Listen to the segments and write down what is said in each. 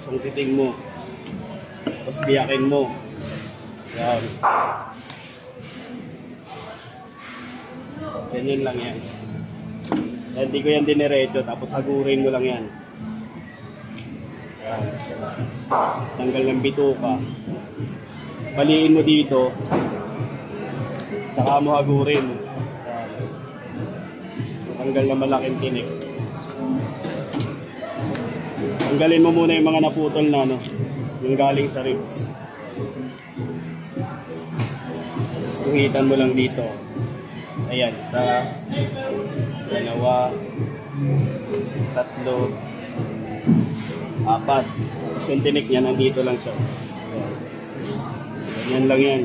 sungkitin mo. Tapos biyakin mo. Yan. Ganyan lang yan. Hindi ko yan diniretso, tapos hagurin mo lang yan. Yan. Tanggal ng bituka. Baliin mo dito. Saka mo hagurin. Yan. Tanggal na malaking tinik. Tanggalin mo muna yung mga naputol na, no? Yung galing sa ribs. Tapos kuhitan mo lang dito. Ayan, isa, dalawa, tatlo, apat. Tapos yung tinik niya, nandito lang siya. Ayan. Ganyan lang yan.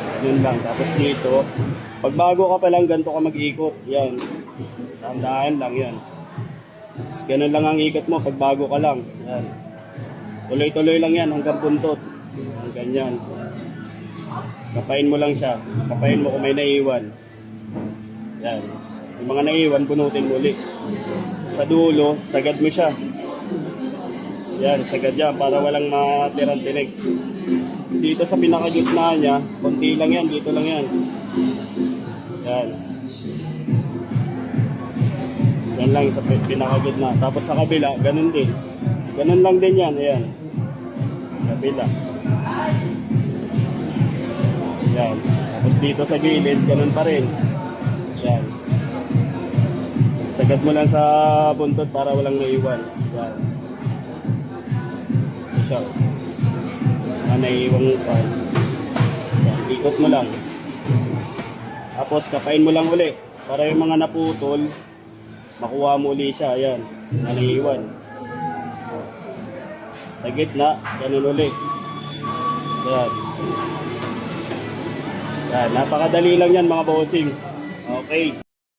Ganyan lang. Tapos dito, pag bago ka pa lang, ganito ka mag-ikot. Yan. Tandaan lang yan. Tapos ganun lang ang ikot mo pag bago ka lang. Yan. Tuloy-tuloy lang yan hanggang puntot. Ganyan. Kapain mo lang siya. Kapain mo kung may naiwan. Yan. Yung mga naiwan, bunutin mo ulit. Sa dulo, sagad mo siya. Yan, sagad yan para walang matirang tinig. Dito sa pinakagitna niya, konti lang yan, dito lang yan. Yan. Yan lang sa pinakagitna. Tapos sa kabila, ganun din. Ganun lang din yan, ayan. Kabila. Yan. Tapos dito sa gilid, ganun pa rin. Yan. Sagad mo lang sa buntot para walang naiwan. Yan. Siya. Naiwan pa. Yan. Ikot mo lang. Tapos kapain mo lang uli. Para yung mga naputol, makuha mo uli siya. Yan. Naiwan. Sa gitna, ganun uli. Yan. Yan, napakadali lang yan mga bossing. Okay.